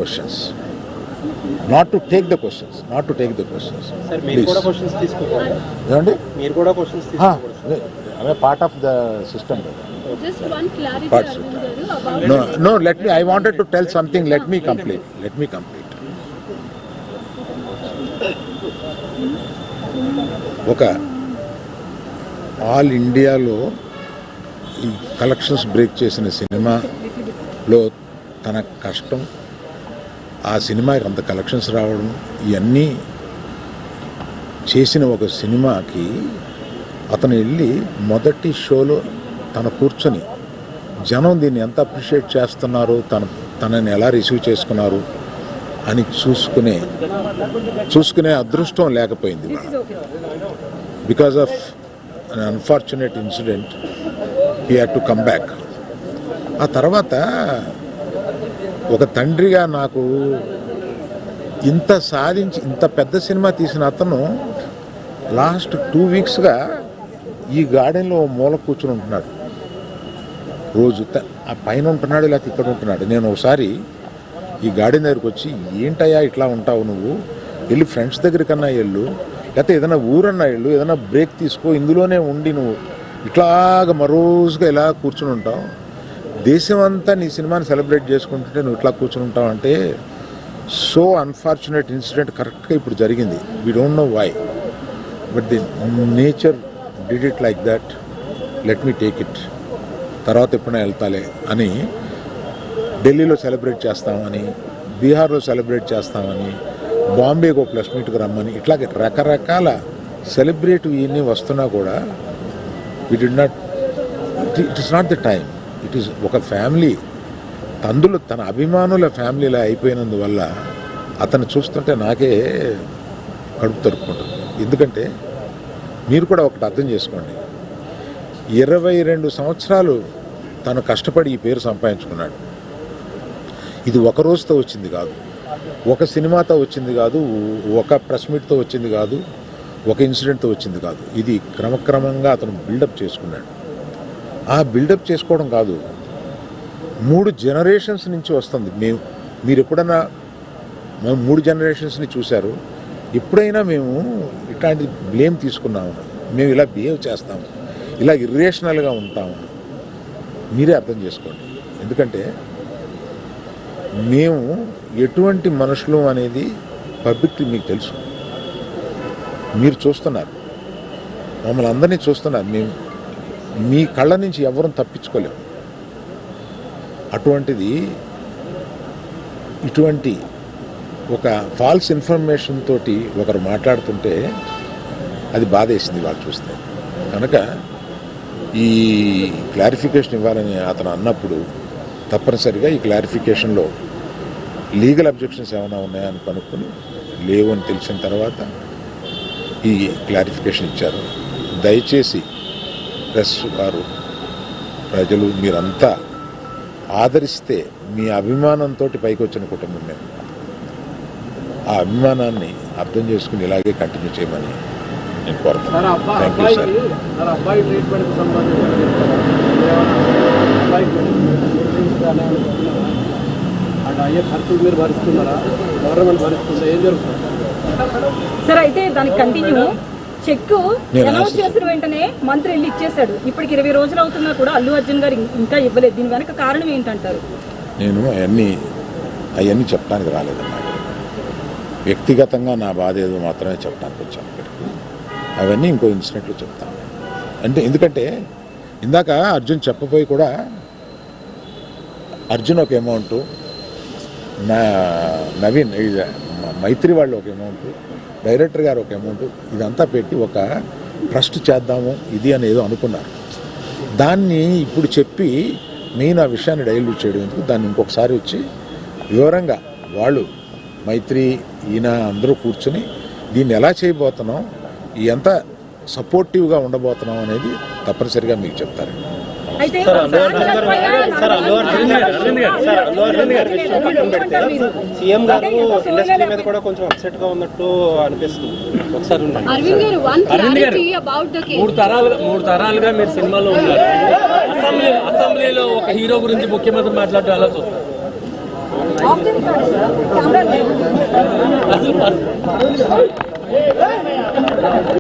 questions, not to take the questions. Sir, మీరు కూడా questions తీసుకోవాలి. ఏమండి మీరు కూడా క్వశ్చన్స్ తీసుకోవాలి. అదే part of the system. Just one clarity, Arvind garu, about No, let me, I wanted to tell something. Let me complete. ఒక all ఇండియాలో ఈ కలెక్షన్స్ బ్రేక్ చేసిన సినిమాలో తన కష్టం, ఆ సినిమాకి అంత కలెక్షన్స్ రావడం, ఇవన్నీ చేసిన ఒక సినిమాకి అతను వెళ్ళి మొదటి షోలో తను కూర్చొని జనం దీన్ని ఎంత అప్రిషియేట్ చేస్తున్నారు, తనని ఎలా రిసీవ్ చేసుకున్నారు అని చూసుకునే అదృష్టం లేకపోయింది. Because of an unfortunate incident he had to come back. ఆ తర్వాత ఒక తండ్రిగా నాకు ఇంత సాధించి ఇంత పెద్ద సినిమా తీసిన అతను లాస్ట్ 2 వీక్స్గా ఈ గార్డెన్లో మూల కూర్చుని ఉంటున్నాడు. రోజు ఆ పైన ఉంటున్నాడు, లేకపోతే ఇక్కడ ఉంటున్నాడు. నేను ఒకసారి ఈ గార్డెన్ దగ్గరికి వచ్చి, ఏంటయ్యా ఇట్లా ఉంటావు నువ్వు, వెళ్ళి ఫ్రెండ్స్ దగ్గర కన్నా వెళ్ళు, లేకపోతే ఏదైనా ఊరన్నా వెళ్ళు, ఏదైనా బ్రేక్ తీసుకో, ఇందులోనే ఉండి నువ్వు ఇట్లాగ మరోజుగా ఇలా కూర్చుని ఉంటావు, దేశం అంతా నీ సినిమాని సెలబ్రేట్ చేసుకుంటుంటే నువ్వు ఇట్లా కూర్చుని ఉంటావు అంటే, సో అన్ఫార్చునేట్ ఇన్సిడెంట్ కరెక్ట్గా ఇప్పుడు జరిగింది. We don't know why, but the nature did it like that. Let me take it, తర్వాత ఎప్పుడైనా వెళ్తాలే అని ఢిల్లీలో సెలబ్రేట్ చేస్తామని, బీహార్లో సెలబ్రేట్ చేస్తామని, బాంబేకి ప్లస్ మీట్కి రమ్మని, ఇట్లాగే రకరకాల సెలబ్రేటివ్ ఇవన్నీ వస్తున్నా కూడా it is not the time. It is ఒక ఫ్యామిలీ, అందులో తన అభిమానుల ఫ్యామిలీలా అయిపోయినందువల్ల అతను చూస్తుంటే నాకే కడుపు తరుపుకుంటుంది. ఎందుకంటే మీరు కూడా ఒకటి అర్థం చేసుకోండి, 22 సంవత్సరాలు తను కష్టపడి ఈ పేరు సంపాదించుకున్నాడు. ఇది ఒక రోజుతో వచ్చింది కాదు, ఒక సినిమాతో వచ్చింది కాదు, ఒక ప్రెస్ మీట్తో వచ్చింది కాదు, ఒక ఇన్సిడెంట్తో వచ్చింది కాదు. ఇది క్రమక్రమంగా అతను బిల్డప్ చేసుకున్నాడు. ఆ బిల్డప్ చేసుకోవడం కాదు, 3 జనరేషన్స్ నుంచి వస్తుంది. మీరు ఎప్పుడైనా 3 జనరేషన్స్ని చూశారు, ఎప్పుడైనా మేము ఇట్లాంటి బ్లేమ్ తీసుకున్నాము, మేము ఇలా బిహేవ్ చేస్తాము, ఇలా ఇర్రేషనల్గా ఉంటాము, మీరే అర్థం చేసుకోండి. ఎందుకంటే మేము ఎటువంటి మనుషులు అనేది పబ్లిక్ మీకు తెలుసు, మీరు చూస్తున్నారు, మమ్మల్ని అందరినీ చూస్తున్నారు. మేము మీ కళ్ళ నుంచి ఎవరూ తప్పించుకోలేము. అటువంటిది ఇటువంటి ఒక ఫాల్స్ ఇన్ఫర్మేషన్ తోటి ఒకరు మాట్లాడుతుంటే అది బాధేసింది వాళ్ళు చూస్తే. కనుక ఈ క్లారిఫికేషన్ ఇవ్వాలని అతను అన్నప్పుడు తప్పనిసరిగా ఈ క్లారిఫికేషన్లో లీగల్ అబ్జెక్షన్స్ ఏమైనా ఉన్నాయని కనుక్కొని లేవు అని తెలిసిన తర్వాత ఈ క్లారిఫికేషన్ ఇచ్చారు. దయచేసి ప్రెస్ వారు, ప్రజలు మీరంతా ఆదరిస్తే, మీ అభిమానంతో పైకి వచ్చిన కుటుంబం మేము, ఆ అభిమానాన్ని అర్థం చేసుకుని ఇలాగే కంటిన్యూ చేయమని నేను కోరుతున్నాను. Thank you sir. సార్ అయితే దానికి కంటిన్యూ చెక్ అనౌన్స్ చేసిన వెంటనే మంత్రి వెళ్ళి ఇచ్చేశాడు. ఇప్పటికి 20 రోజులు అవుతున్నా కూడా అల్లు అర్జున్ గారు ఇంకా ఇవ్వలేదు. దీని వెనక కారణం ఏంటంటారు? నేను అవన్నీ చెప్పడానికి రాలేదన్నమాట. వ్యక్తిగతంగా నా బాధ ఏదో మాత్రమే చెప్పడానికి వచ్చాను ఇక్కడికి. అవన్నీ ఇంకో ఇన్సిడెంట్లో చెప్తాను. ఎందుకంటే ఇందాక అర్జున్ చెప్పబోయి కూడా, అర్జున్ ఒక అమౌంట్, నవీన్ మైత్రి వాళ్ళు ఒక అమౌంట్, డైరెక్టర్ గారు ఒక అమౌంట్, ఇదంతా పెట్టి ఒక ట్రస్ట్ చేద్దాము ఇది అని ఏదో అనుకున్నారు. దాన్ని ఇప్పుడు చెప్పి మెయిన్ ఆ విషయాన్ని డైల్యూట్ చేయడం ఎందుకు, దాన్ని ఇంకొకసారి వచ్చి వివరంగా వాళ్ళు మైత్రి ఈయన అందరూ కూర్చొని దీన్ని ఎలా చేయబోతున్నాం, ఎంత సపోర్టివ్గా ఉండబోతున్నాం అనేది తప్పనిసరిగా మీకు చెప్తారండి. సీఎం గారు ఇండస్ట్రీ మీద కూడా కొంచెం అప్సెట్ గా ఉన్నట్టు అనిపిస్తుంది. ఒకసారి మూడు తరాలుగా మీరు సినిమాలో ఉన్నారు. అసెంబ్లీలో ఒక హీరో గురించి ముఖ్యమంత్రి మాట్లాడటం ఎలా చూస్తారు? ఆఫ్ ది రికార్డ్ కెమెరా లేదు. అసలు